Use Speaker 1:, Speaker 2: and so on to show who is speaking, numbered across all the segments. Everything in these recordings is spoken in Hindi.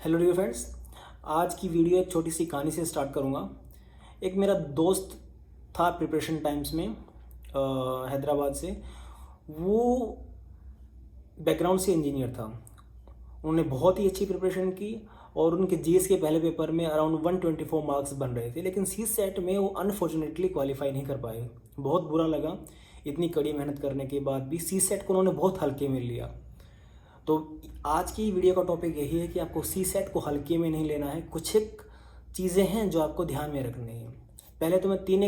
Speaker 1: हेलो डियर फ्रेंड्स, आज की वीडियो एक छोटी सी कहानी से स्टार्ट करूँगा। एक मेरा दोस्त था प्रिपरेशन टाइम्स में हैदराबाद से। वो बैकग्राउंड से इंजीनियर था। उन्होंने बहुत ही अच्छी प्रिपरेशन की और उनके जीएस के पहले पेपर में अराउंड 124 मार्क्स बन रहे थे, लेकिन सी सेट में वो अनफॉर्चुनेटली क्वालिफाई नहीं कर पाए। बहुत बुरा लगा। इतनी कड़ी मेहनत करने के बाद भी सी सेट को उन्होंने बहुत हल्के में लिया। तो आज की वीडियो का टॉपिक यही है कि आपको सी सेट को हल्के में नहीं लेना है। कुछ एक चीज़ें हैं जो आपको ध्यान में रखनी है। पहले तो मैं तीन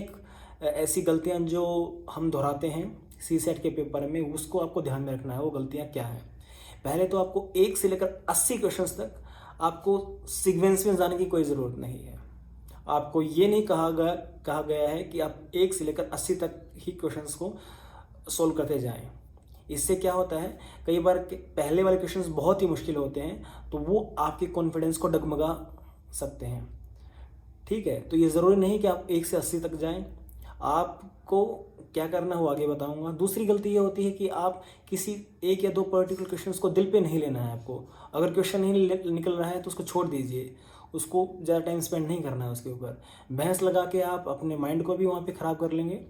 Speaker 1: ऐसी गलतियां जो हम दोहराते हैं सी सेट के पेपर में, उसको आपको ध्यान में रखना है। वो गलतियां क्या हैं? पहले तो आपको 1 से लेकर 80 क्वेश्चंस तक आपको सीक्वेंस में जाने की कोई ज़रूरत नहीं है। आपको ये नहीं कहा गया है कि आप 1 से लेकर 80 तक ही क्वेश्चंस को सोल्व करते जाएं। इससे क्या होता है, कई बार पहले वाले क्वेश्चंस बहुत ही मुश्किल होते हैं, तो वो आपके कॉन्फिडेंस को डगमगा सकते हैं। ठीक है, तो ये ज़रूरी नहीं कि आप 1 से 80 तक जाएं। आपको क्या करना हो आगे बताऊंगा। दूसरी गलती ये होती है कि आप किसी एक या दो पर्टिकुलर क्वेश्चंस को दिल पे नहीं लेना है। आपको अगर क्वेश्चन नहीं निकल रहा है तो उसको छोड़ दीजिए, उसको ज़्यादा टाइम स्पेंड नहीं करना है उसके ऊपर। बहस लगा के आप अपने माइंड को भी वहाँ पे ख़राब कर लेंगे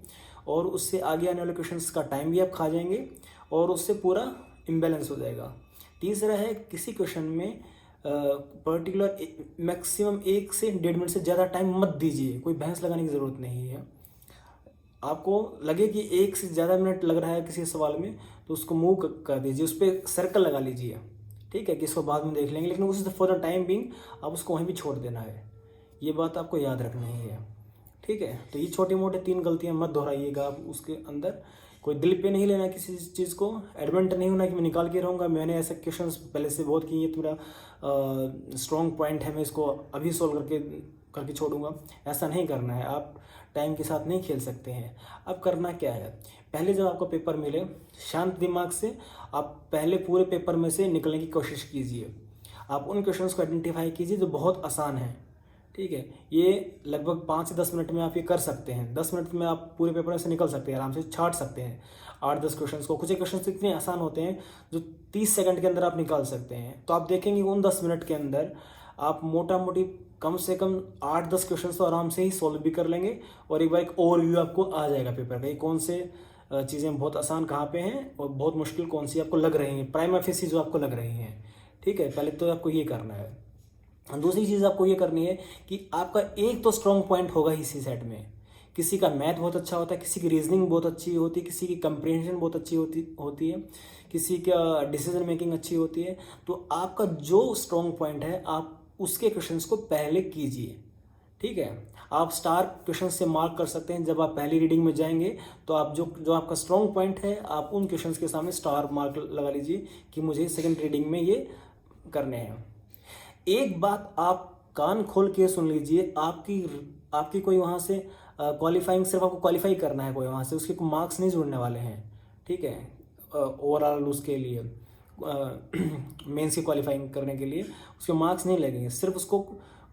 Speaker 1: और उससे आगे आने वाले क्वेश्चंस का टाइम भी आप खा जाएंगे और उससे पूरा इम्बैलेंस हो जाएगा। तीसरा है, किसी क्वेश्चन में पर्टिकुलर मैक्सिमम 1 से 1.5 मिनट से ज़्यादा टाइम मत दीजिए। कोई बहस लगाने की ज़रूरत नहीं है। आपको लगे कि 1 से ज़्यादा मिनट लग रहा है किसी सवाल में, तो उसको मूव कर दीजिए, उस पर सर्कल लगा लीजिए। ठीक है, कि इसको बाद में देख लेंगे, लेकिन उस फॉर द टाइम बिंग आप उसको वहीं भी छोड़ देना है। ये बात आपको याद रखनी है। ठीक है, तो ये छोटे मोटे 3 गलतियां मत दोहराइएगा आप उसके अंदर। कोई दिल पे नहीं लेना किसी चीज़ को। एडमेंट नहीं होना कि मैं निकाल के रहूँगा, मैंने ऐसे क्वेश्चंस पहले से बहुत किए, ये मेरा स्ट्रॉन्ग पॉइंट है, मैं इसको अभी सोल्व करके छोड़ूंगा। ऐसा नहीं करना है। आप टाइम के साथ नहीं खेल सकते हैं। अब करना क्या है, पहले जब आपको पेपर मिले, शांत दिमाग से आप पहले पूरे पेपर में से निकलने की कोशिश कीजिए। आप उन क्वेश्चंस को आइडेंटिफाई कीजिए जो बहुत आसान है। ठीक है, ये लगभग 5 से 10 मिनट में आप ये कर सकते हैं। 10 मिनट में आप पूरे पेपर से निकल सकते हैं, आराम से छाट सकते हैं 8-10 क्वेश्चंस को। कुछ एक क्वेश्चन इतने आसान होते हैं जो 30 सेकंड के अंदर आप निकाल सकते हैं। तो आप देखेंगे उन 10 मिनट के अंदर आप मोटा मोटी कम से कम 8-10 क्वेश्चन तो आराम से ही सोल्व भी कर लेंगे और एक बार एक ओवरव्यू आपको आ जाएगा पेपर का, कौन से चीज़ें बहुत आसान कहाँ पे हैं और बहुत मुश्किल कौन सी आपको लग रही हैं, प्राइमा फेसी जो आपको लग रही हैं। ठीक है, पहले तो आपको ये करना है। दूसरी चीज़ आपको ये करनी है कि आपका एक तो स्ट्रॉन्ग पॉइंट होगा इसी सेट में। किसी का मैथ बहुत अच्छा होता है, किसी की रीजनिंग बहुत अच्छी होती है, किसी की कंप्रीहेंशन बहुत अच्छी होती है, किसी का डिसीजन मेकिंग अच्छी होती है। तो आपका जो स्ट्रॉन्ग पॉइंट है आप उसके क्वेश्चंस को पहले कीजिए। ठीक है, आप स्टार क्वेश्चन से मार्क कर सकते हैं। जब आप पहली रीडिंग में जाएंगे तो आप जो आपका स्ट्रॉन्ग पॉइंट है आप उन क्वेश्चंस के सामने स्टार मार्क लगा लीजिए कि मुझे सेकंड रीडिंग में ये करने हैं। एक बात आप कान खोल के सुन लीजिए, आपकी कोई वहाँ से क्वालिफाइंग, सिर्फ आपको क्वालिफाई करना है कोई वहाँ से, उसके मार्क्स नहीं जुड़ने वाले हैं। ठीक है, ओवरऑल उसके लिए मेंस की क्वालिफाइंग करने के लिए उसके मार्क्स नहीं लगेंगे। सिर्फ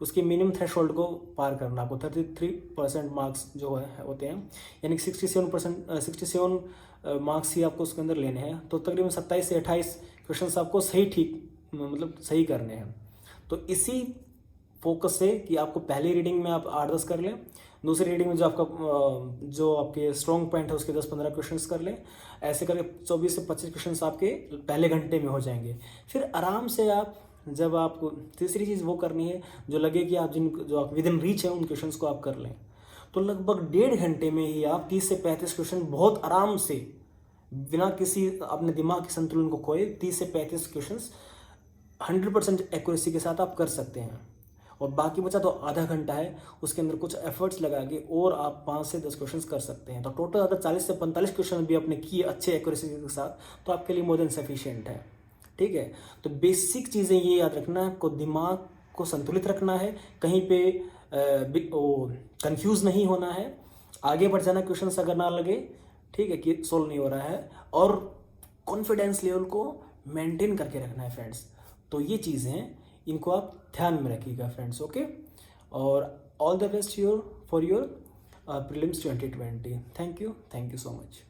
Speaker 1: उसके मिनिमम थ्रेशोल्ड को पार करना आपको 33% मार्क्स जो है होते हैं, यानी 67 मार्क्स ही आपको उसके अंदर लेने हैं। तो तकरीबन 27 से 28 क्वेश्चन आपको सही करने हैं। तो इसी फोकस से कि आपको पहली रीडिंग में आप 8-10 कर लें, दूसरी रीडिंग में जो आपके स्ट्रॉन्ग पॉइंट है उसके 10-15 क्वेश्चंस कर लें। ऐसे करके 24 से 25 क्वेश्चंस आपके पहले घंटे में हो जाएंगे। फिर आराम से आप, जब आपको तीसरी चीज़ वो करनी है जो लगे कि आप विद इन रीच है उन क्वेश्चंस को आप कर लें। तो लगभग 1.5 घंटे में ही आप 30 से 35 क्वेश्चन बहुत आराम से, बिना किसी अपने दिमाग के संतुलन को खोए, 30 से 35 क्वेश्चन 100% एक्यूरेसी के साथ आप कर सकते हैं। और बाकी बचा तो आधा घंटा है, उसके अंदर कुछ एफर्ट्स लगा के और आप 5 से 10 क्वेश्चंस कर सकते हैं। तो टोटल अगर 40 से 45 क्वेश्चन भी आपने किए अच्छे एक्यूरेसी के साथ तो आपके लिए मोर देन सफिशिएंट है। ठीक है, तो बेसिक चीज़ें ये याद रखना है, आपको दिमाग को संतुलित रखना है, कहीं पे कंफ्यूज नहीं होना है, आगे बढ़ जाना क्वेश्चन अगर ना लगे, ठीक है, कि सोल्व नहीं हो रहा है, और कॉन्फिडेंस लेवल को मेंटेन करके रखना है फ्रेंड्स। तो ये चीज़ें हैं, इनको आप ध्यान में रखिएगा फ्रेंड्स। ओके, और all the best for your prelims 2020। Thank you so much.